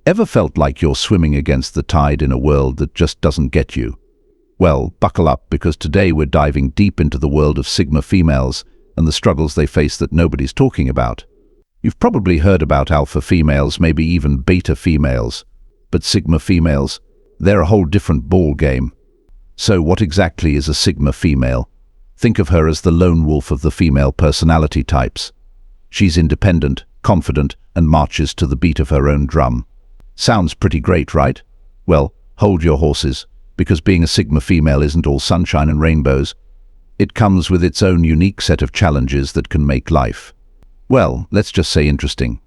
Ever felt like you're swimming against the tide in a world that just doesn't get you? Well, buckle up, because today we're diving deep into the world of Sigma females and the struggles they face that nobody's talking about. You've probably heard about alpha females, maybe even beta females, but Sigma females, they're a whole different ball game. So what exactly is a Sigma female? Think of her as the lone wolf of the female personality types. She's independent, confident, and marches to the beat of her own drum. Sounds pretty great, right? Well, hold your horses, because being a Sigma female isn't all sunshine and rainbows. It comes with its own unique set of challenges that can make life, well, let's just say interesting.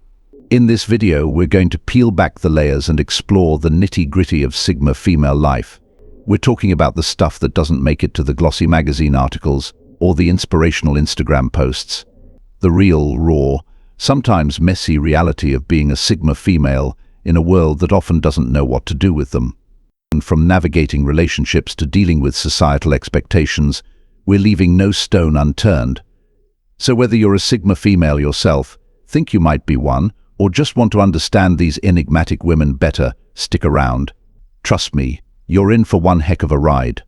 In this video, we're going to peel back the layers and explore the nitty-gritty of Sigma female life. We're talking about the stuff that doesn't make it to the glossy magazine articles or the inspirational Instagram posts. The real, raw, sometimes messy reality of being a Sigma female in a world that often doesn't know what to do with them. And from navigating relationships to dealing with societal expectations, we're leaving no stone unturned. So whether you're a Sigma female yourself, think you might be one, or just want to understand these enigmatic women better, stick around. Trust me, you're in for one heck of a ride.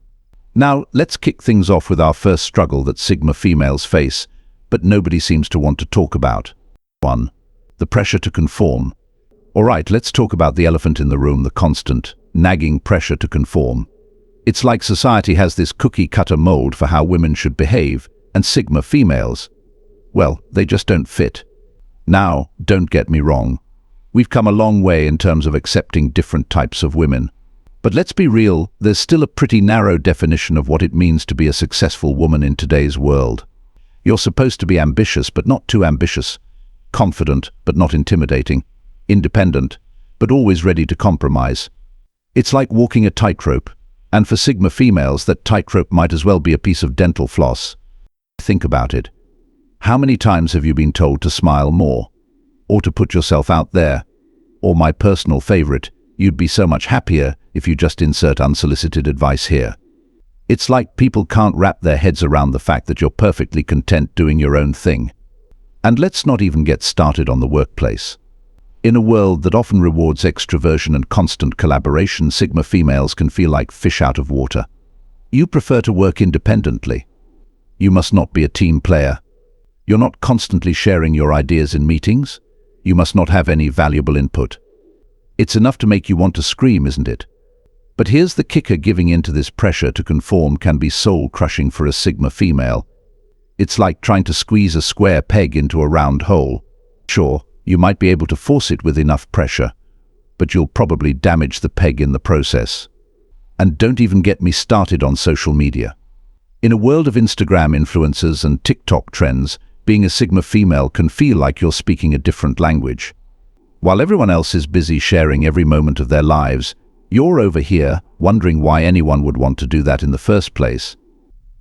Now, let's kick things off with our first struggle that Sigma females face, but nobody seems to want to talk about. 1. The pressure to conform. Alright, let's talk about the elephant in the room, the constant, nagging pressure to conform. It's like society has this cookie-cutter mold for how women should behave, and Sigma females, well, they just don't fit. Now, don't get me wrong. We've come a long way in terms of accepting different types of women. But let's be real, there's still a pretty narrow definition of what it means to be a successful woman in today's world. You're supposed to be ambitious, but not too ambitious. Confident, but not intimidating. Independent, but always ready to compromise. It's like walking a tightrope. And for Sigma females, that tightrope might as well be a piece of dental floss. Think about it. How many times have you been told to smile more? Or to put yourself out there? Or my personal favorite, you'd be so much happier if you just insert unsolicited advice here. It's like people can't wrap their heads around the fact that you're perfectly content doing your own thing. And let's not even get started on the workplace. In a world that often rewards extroversion and constant collaboration, Sigma females can feel like fish out of water. You prefer to work independently. You must not be a team player. You're not constantly sharing your ideas in meetings. You must not have any valuable input. It's enough to make you want to scream, isn't it? But here's the kicker: giving into this pressure to conform can be soul-crushing for a Sigma female. It's like trying to squeeze a square peg into a round hole. Sure, you might be able to force it with enough pressure, but you'll probably damage the peg in the process. And don't even get me started on social media. In a world of Instagram influencers and TikTok trends, being a Sigma female can feel like you're speaking a different language. While everyone else is busy sharing every moment of their lives, you're over here wondering why anyone would want to do that in the first place.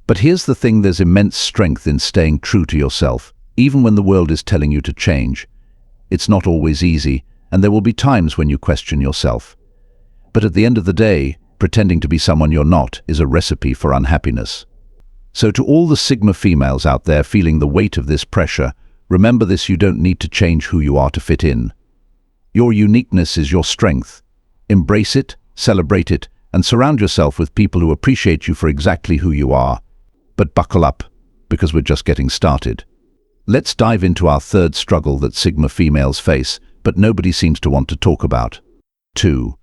But here's the thing: there's immense strength in staying true to yourself, even when the world is telling you to change. It's not always easy, and there will be times when you question yourself. But at the end of the day, pretending to be someone you're not is a recipe for unhappiness. So to all the Sigma females out there feeling the weight of this pressure, remember this: you don't need to change who you are to fit in. Your uniqueness is your strength. Embrace it, celebrate it, and surround yourself with people who appreciate you for exactly who you are. But buckle up, because we're just getting started. Let's dive into our third struggle that Sigma females face, but nobody seems to want to talk about. 2.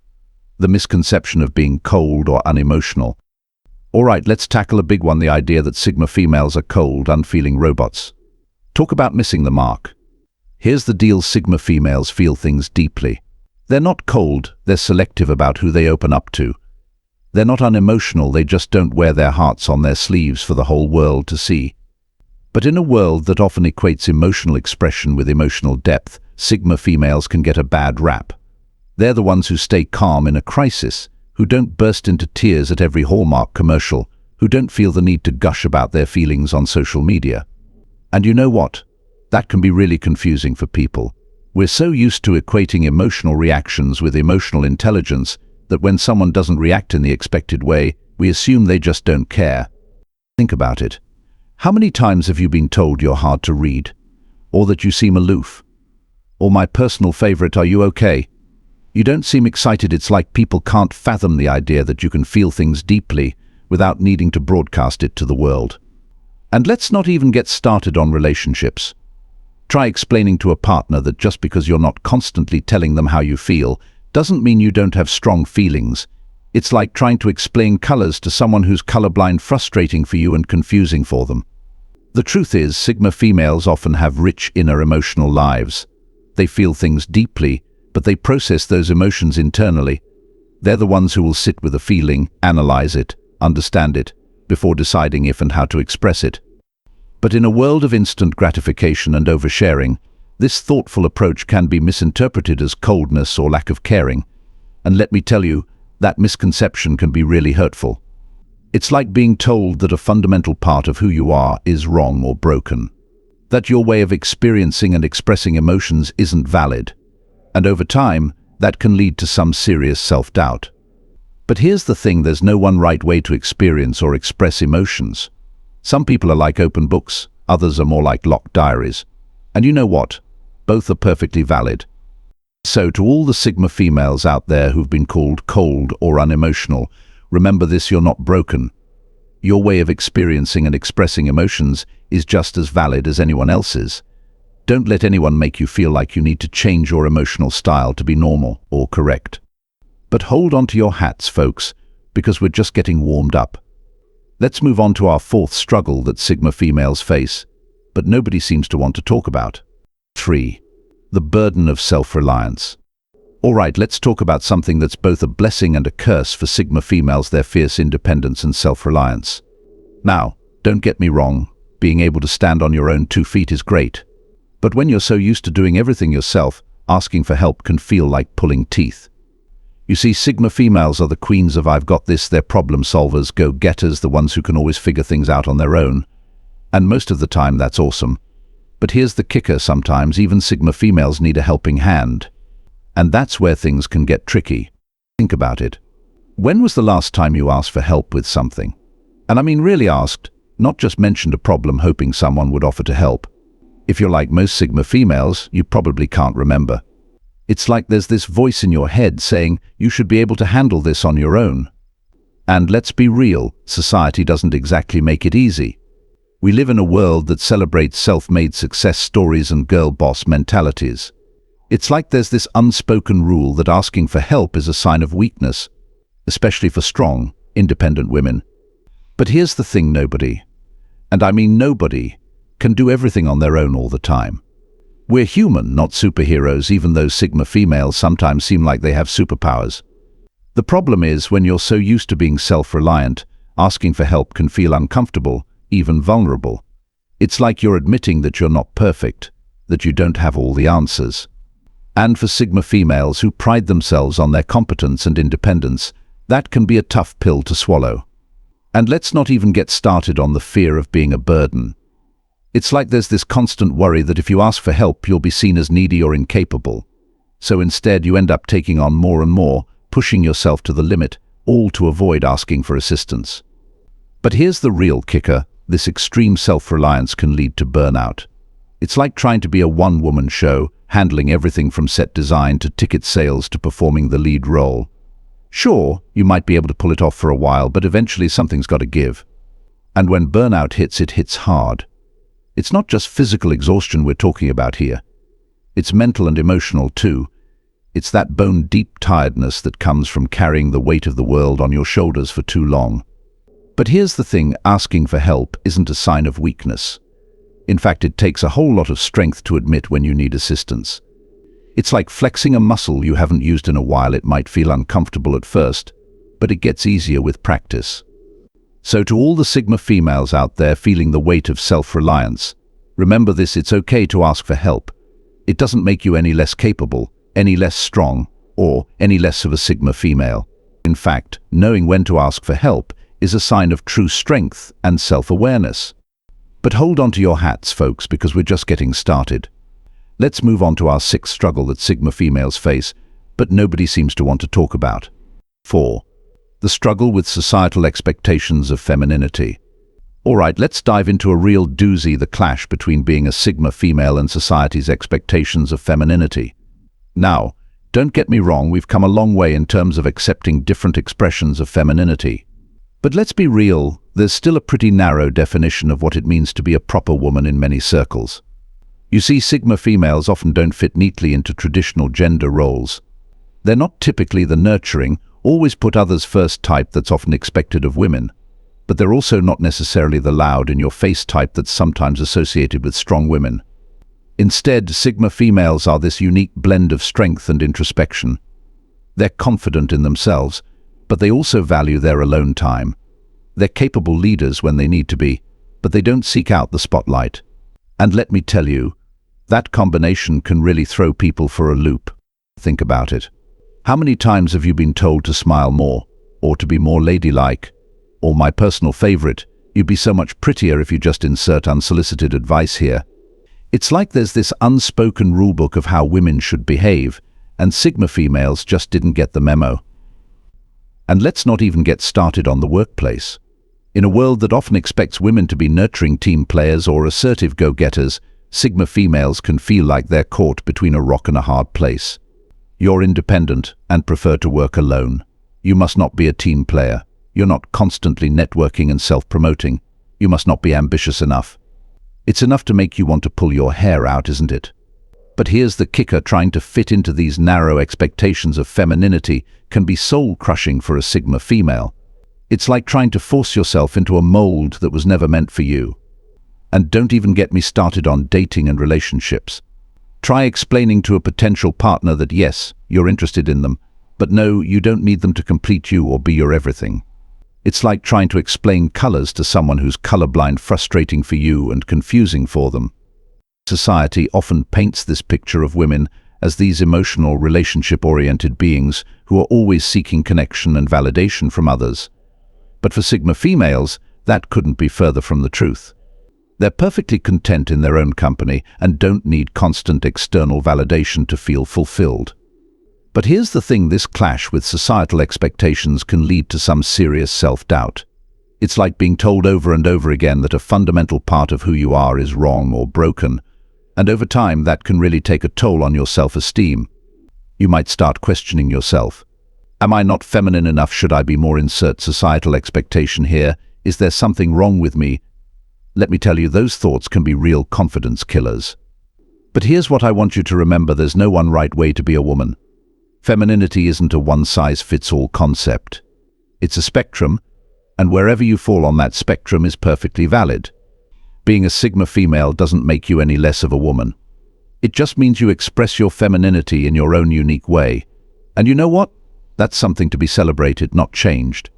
The misconception of being cold or unemotional. Alright, let's tackle a big one: the idea that Sigma females are cold, unfeeling robots. Talk about missing the mark. Here's the deal: Sigma females feel things deeply. They're not cold, they're selective about who they open up to. They're not unemotional, they just don't wear their hearts on their sleeves for the whole world to see. But in a world that often equates emotional expression with emotional depth, Sigma females can get a bad rap. They're the ones who stay calm in a crisis, who don't burst into tears at every Hallmark commercial, who don't feel the need to gush about their feelings on social media. And you know what? That can be really confusing for people. We're so used to equating emotional reactions with emotional intelligence that when someone doesn't react in the expected way, we assume they just don't care. Think about it. How many times have you been told you're hard to read? Or that you seem aloof? Or my personal favorite, are you okay? You don't seem excited. It's like people can't fathom the idea that you can feel things deeply without needing to broadcast it to the world. And let's not even get started on relationships. Try explaining to a partner that just because you're not constantly telling them how you feel doesn't mean you don't have strong feelings. It's like trying to explain colors to someone who's colorblind, frustrating for you and confusing for them. The truth is, Sigma females often have rich inner emotional lives. They feel things deeply, but they process those emotions internally. They're the ones who will sit with a feeling, analyze it, understand it, before deciding if and how to express it. But in a world of instant gratification and oversharing, this thoughtful approach can be misinterpreted as coldness or lack of caring. And let me tell you, that misconception can be really hurtful. It's like being told that a fundamental part of who you are is wrong or broken. That your way of experiencing and expressing emotions isn't valid. And over time, that can lead to some serious self-doubt. But here's the thing, there's no one right way to experience or express emotions. Some people are like open books, others are more like locked diaries. And you know what? Both are perfectly valid. So to all the Sigma females out there who've been called cold or unemotional, remember this: you're not broken. Your way of experiencing and expressing emotions is just as valid as anyone else's. Don't let anyone make you feel like you need to change your emotional style to be normal or correct. But hold on to your hats, folks, because we're just getting warmed up. Let's move on to our fourth struggle that Sigma females face, but nobody seems to want to talk about. 3. The burden of self-reliance. Alright, let's talk about something that's both a blessing and a curse for Sigma females: their fierce independence and self-reliance. Now, don't get me wrong, being able to stand on your own 2 feet is great. But when you're so used to doing everything yourself, asking for help can feel like pulling teeth. You see, Sigma females are the queens of I've got this. They're problem solvers, go-getters, the ones who can always figure things out on their own. And most of the time, that's awesome. But here's the kicker: sometimes even Sigma females need a helping hand. And that's where things can get tricky. Think about it. When was the last time you asked for help with something? And I mean really asked, not just mentioned a problem hoping someone would offer to help. If you're like most Sigma females, you probably can't remember. It's like there's this voice in your head saying you should be able to handle this on your own. And let's be real, society doesn't exactly make it easy. We live in a world that celebrates self-made success stories and girl boss mentalities. It's like there's this unspoken rule that asking for help is a sign of weakness, especially for strong, independent women. But here's the thing: nobody, and I mean nobody, can do everything on their own all the time. We're human, not superheroes, even though Sigma females sometimes seem like they have superpowers. The problem is, when you're so used to being self-reliant, asking for help can feel uncomfortable, even vulnerable. It's like you're admitting that you're not perfect, that you don't have all the answers. And for Sigma females who pride themselves on their competence and independence, that can be a tough pill to swallow. And let's not even get started on the fear of being a burden. It's like there's this constant worry that if you ask for help, you'll be seen as needy or incapable. So instead, you end up taking on more and more, pushing yourself to the limit, all to avoid asking for assistance. But here's the real kicker: this extreme self-reliance can lead to burnout. It's like trying to be a one-woman show, handling everything from set design to ticket sales to performing the lead role. Sure, you might be able to pull it off for a while, but eventually something's got to give. And when burnout hits, it hits hard. It's not just physical exhaustion we're talking about here. It's mental and emotional too. It's that bone-deep tiredness that comes from carrying the weight of the world on your shoulders for too long. But here's the thing: asking for help isn't a sign of weakness. In fact, it takes a whole lot of strength to admit when you need assistance. It's like flexing a muscle you haven't used in a while. It might feel uncomfortable at first, but it gets easier with practice. So to all the Sigma females out there feeling the weight of self-reliance, remember this: it's okay to ask for help. It doesn't make you any less capable, any less strong, or any less of a Sigma female. In fact, knowing when to ask for help is a sign of true strength and self-awareness. But hold on to your hats, folks, because we're just getting started. Let's move on to our 6th struggle that Sigma females face, but nobody seems to want to talk about. 4. The struggle with societal expectations of femininity. Alright, let's dive into a real doozy: the clash between being a Sigma female and society's expectations of femininity. Now, Don't get me wrong, we've come a long way in terms of accepting different expressions of femininity. But let's be real, there's still a pretty narrow definition of what it means to be a proper woman in many circles. You see, Sigma females often don't fit neatly into traditional gender roles. They're not typically the nurturing, always put others first type that's often expected of women. But they're also not necessarily the loud in-your-face type that's sometimes associated with strong women. Instead, Sigma females are this unique blend of strength and introspection. They're confident in themselves, but they also value their alone time. They're capable leaders when they need to be, but they don't seek out the spotlight. And let me tell you, that combination can really throw people for a loop. Think about it. How many times have you been told to smile more, or to be more ladylike? Or my personal favorite, you'd be so much prettier if you just insert unsolicited advice here. It's like there's this unspoken rulebook of how women should behave, and Sigma females just didn't get the memo. And let's not even get started on the workplace. In a world that often expects women to be nurturing team players or assertive go-getters, Sigma females can feel like they're caught between a rock and a hard place. You're independent and prefer to work alone. You must not be a team player. You're not constantly networking and self-promoting. You must not be ambitious enough. It's enough to make you want to pull your hair out, isn't it? But here's the kicker: trying to fit into these narrow expectations of femininity can be soul-crushing for a Sigma female. It's like trying to force yourself into a mold that was never meant for you. And don't even get me started on dating and relationships. Try explaining to a potential partner that yes, you're interested in them, but no, you don't need them to complete you or be your everything. It's like trying to explain colors to someone who's colorblind, frustrating for you and confusing for them. Society often paints this picture of women as these emotional, relationship-oriented beings who are always seeking connection and validation from others. But for Sigma females, that couldn't be further from the truth. They're perfectly content in their own company and don't need constant external validation to feel fulfilled. But here's the thing: this clash with societal expectations can lead to some serious self-doubt. It's like being told over and over again that a fundamental part of who you are is wrong or broken, and over time that can really take a toll on your self-esteem. You might start questioning yourself. Am I not feminine enough? Should I be more? Insert societal expectation here. Is there something wrong with me? Let me tell you, those thoughts can be real confidence killers. But here's what I want you to remember: there's no one right way to be a woman. Femininity isn't a one-size-fits-all concept. It's a spectrum, and wherever you fall on that spectrum is perfectly valid. Being a Sigma female doesn't make you any less of a woman. It just means you express your femininity in your own unique way. And you know what? That's something to be celebrated, not changed.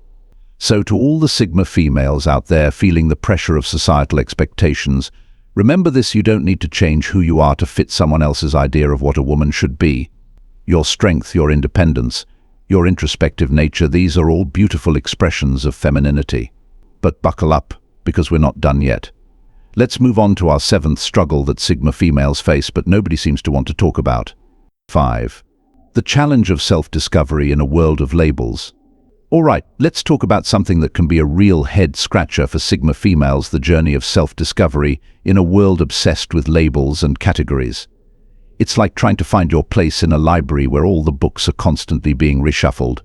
So to all the Sigma females out there feeling the pressure of societal expectations, remember this: you don't need to change who you are to fit someone else's idea of what a woman should be. Your strength, your independence, your introspective nature, these are all beautiful expressions of femininity. But buckle up, because we're not done yet. Let's move on to our seventh struggle that Sigma females face but nobody seems to want to talk about. 5. The challenge of self-discovery in a world of labels. Alright, let's talk about something that can be a real head-scratcher for Sigma females: the journey of self-discovery in a world obsessed with labels and categories. It's like trying to find your place in a library where all the books are constantly being reshuffled.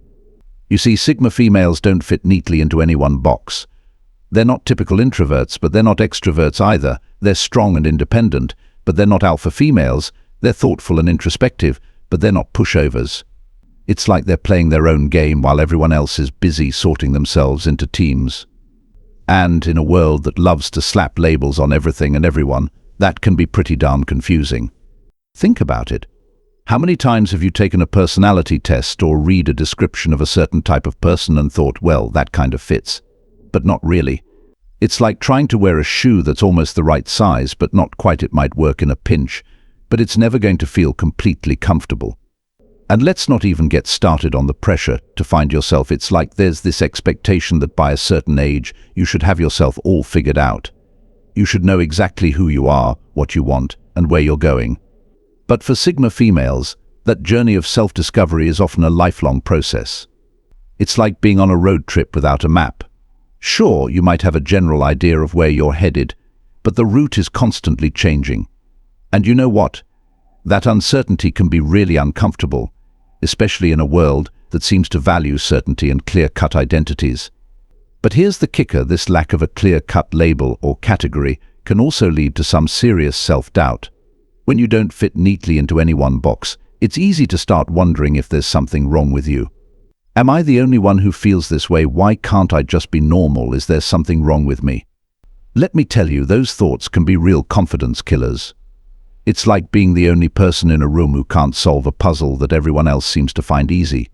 You see, Sigma females don't fit neatly into any one box. They're not typical introverts, but they're not extroverts either. They're strong and independent, but they're not alpha females. They're thoughtful and introspective, but they're not pushovers. It's like they're playing their own game while everyone else is busy sorting themselves into teams. And in a world that loves to slap labels on everything and everyone, that can be pretty darn confusing. Think about it. How many times have you taken a personality test or read a description of a certain type of person and thought, well, that kind of fits? But not really. It's like trying to wear a shoe that's almost the right size, but not quite. It might work in a pinch, but it's never going to feel completely comfortable. And let's not even get started on the pressure to find yourself. It's like there's this expectation that by a certain age, you should have yourself all figured out. You should know exactly who you are, what you want, and where you're going. But for Sigma females, that journey of self-discovery is often a lifelong process. It's like being on a road trip without a map. Sure, you might have a general idea of where you're headed, but the route is constantly changing. And you know what? That uncertainty can be really uncomfortable. especially in a world that seems to value certainty and clear-cut identities. But here's the kicker: this lack of a clear-cut label or category can also lead to some serious self-doubt. When you don't fit neatly into any one box, it's easy to start wondering if there's something wrong with you. Am I the only one who feels this way? Why can't I just be normal? Is there something wrong with me? Let me tell you, those thoughts can be real confidence killers. It's like being the only person in a room who can't solve a puzzle that everyone else seems to find easy.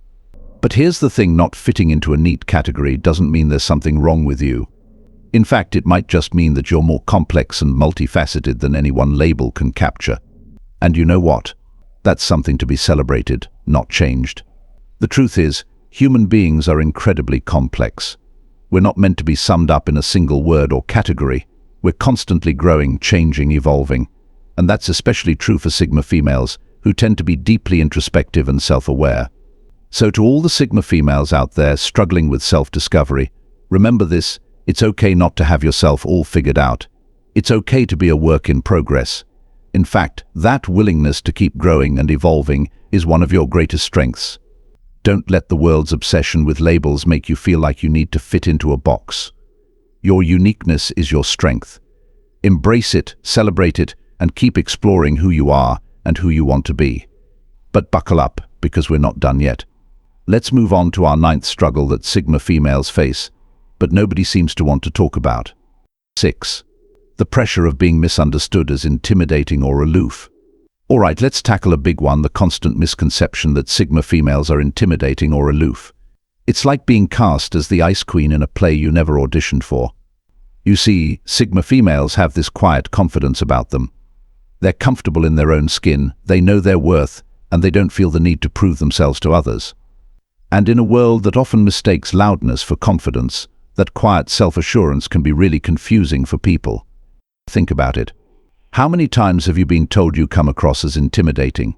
But here's the thing: not fitting into a neat category doesn't mean there's something wrong with you. In fact, it might just mean that you're more complex and multifaceted than any one label can capture. And you know what? That's something to be celebrated, not changed. The truth is, human beings are incredibly complex. We're not meant to be summed up in a single word or category. We're constantly growing, changing, evolving. And that's especially true for Sigma females, who tend to be deeply introspective and self-aware. So to all the Sigma females out there struggling with self-discovery, remember this: it's okay not to have yourself all figured out. It's okay to be a work in progress. In fact, that willingness to keep growing and evolving is one of your greatest strengths. Don't let the world's obsession with labels make you feel like you need to fit into a box. Your uniqueness is your strength. Embrace it, celebrate it, and keep exploring who you are and who you want to be. But buckle up, because we're not done yet. Let's move on to our 9th struggle that Sigma females face, but nobody seems to want to talk about. 6. The pressure of being misunderstood as intimidating or aloof. All right, let's tackle a big one: the constant misconception that Sigma females are intimidating or aloof. It's like being cast as the ice queen in a play you never auditioned for. You see, Sigma females have this quiet confidence about them. They're comfortable in their own skin, they know their worth, and they don't feel the need to prove themselves to others. And in a world that often mistakes loudness for confidence, that quiet self-assurance can be really confusing for people. Think about it. How many times have you been told you come across as intimidating?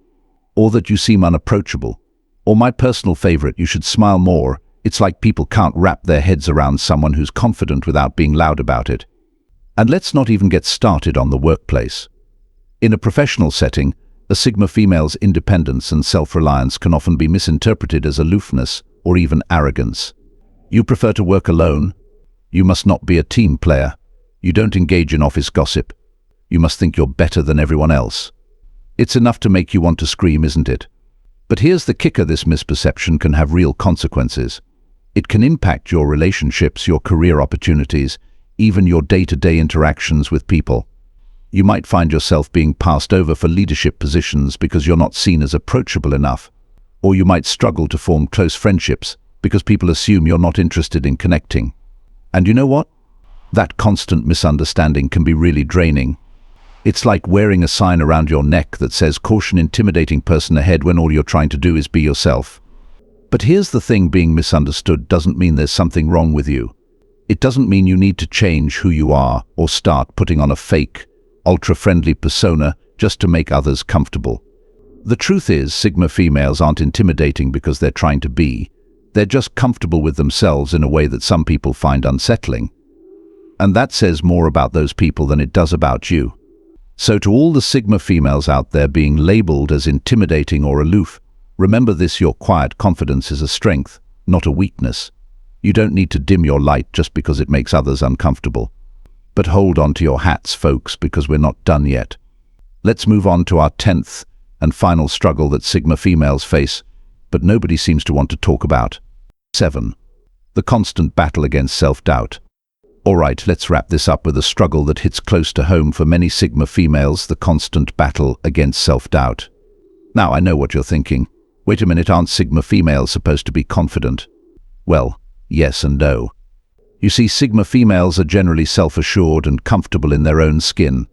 Or that you seem unapproachable? Or, my personal favorite, you should smile more. It's like people can't wrap their heads around someone who's confident without being loud about it. And let's not even get started on the workplace. In a professional setting, a Sigma female's independence and self-reliance can often be misinterpreted as aloofness or even arrogance. You prefer to work alone. You must not be a team player. You don't engage in office gossip. You must think you're better than everyone else. It's enough to make you want to scream, isn't it? But here's the kicker: this misperception can have real consequences. It can impact your relationships, your career opportunities, even your day-to-day interactions with people. You might find yourself being passed over for leadership positions because you're not seen as approachable enough. Or you might struggle to form close friendships because people assume you're not interested in connecting. And you know what? That constant misunderstanding can be really draining. It's like wearing a sign around your neck that says "Caution, intimidating person ahead," when all you're trying to do is be yourself. But here's the thing: being misunderstood doesn't mean there's something wrong with you. It doesn't mean you need to change who you are or start putting on a fake, ultra-friendly persona just to make others comfortable. The truth is, Sigma females aren't intimidating because they're trying to be. They're just comfortable with themselves in a way that some people find unsettling. And that says more about those people than it does about you. So to all the Sigma females out there being labeled as intimidating or aloof, remember this: your quiet confidence is a strength, not a weakness. You don't need to dim your light just because it makes others uncomfortable. But hold on to your hats, folks, because we're not done yet. Let's move on to our 10th and final struggle that Sigma females face, but nobody seems to want to talk about. 7. The constant battle against self-doubt. All right, let's wrap this up with a struggle that hits close to home for many Sigma females: the constant battle against self-doubt. Now, I know what you're thinking. Wait a minute, aren't Sigma females supposed to be confident? Well, yes and no. You see, Sigma females are generally self-assured and comfortable in their own skin.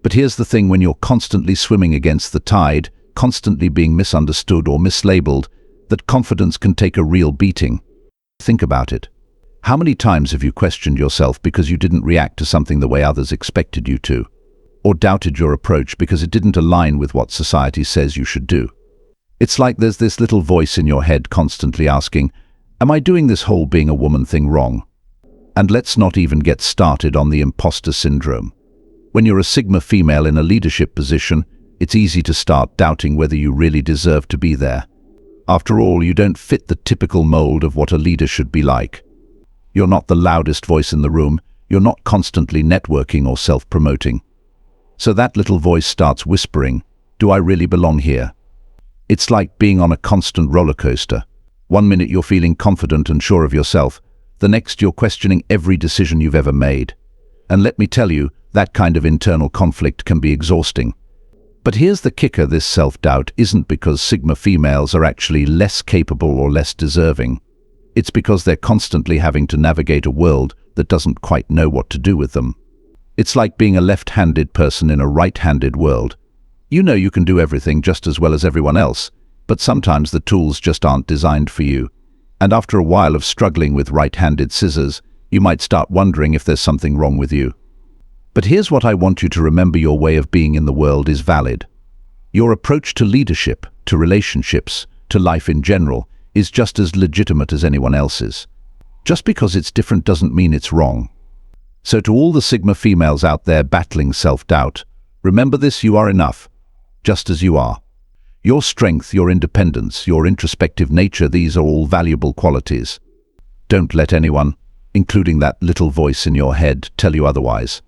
But here's the thing: when you're constantly swimming against the tide, constantly being misunderstood or mislabeled, that confidence can take a real beating. Think about it. How many times have you questioned yourself because you didn't react to something the way others expected you to? Or doubted your approach because it didn't align with what society says you should do? It's like there's this little voice in your head constantly asking, "Am I doing this whole being a woman thing wrong?" And let's not even get started on the imposter syndrome. When you're a Sigma female in a leadership position, it's easy to start doubting whether you really deserve to be there. After all, you don't fit the typical mold of what a leader should be like. You're not the loudest voice in the room. You're not constantly networking or self-promoting. So that little voice starts whispering, "Do I really belong here?" It's like being on a constant roller coaster. One minute you're feeling confident and sure of yourself, the next you're questioning every decision you've ever made. And let me tell you, that kind of internal conflict can be exhausting. But here's the kicker: this self-doubt isn't because Sigma females are actually less capable or less deserving. It's because they're constantly having to navigate a world that doesn't quite know what to do with them. It's like being a left-handed person in a right-handed world. You know you can do everything just as well as everyone else, but sometimes the tools just aren't designed for you. And after a while of struggling with right-handed scissors, you might start wondering if there's something wrong with you. But here's what I want you to remember: your way of being in the world is valid. Your approach to leadership, to relationships, to life in general, is just as legitimate as anyone else's. Just because it's different doesn't mean it's wrong. So to all the Sigma females out there battling self-doubt, remember this: you are enough, just as you are. Your strength, your independence, your introspective nature, these are all valuable qualities. Don't let anyone, including that little voice in your head, tell you otherwise.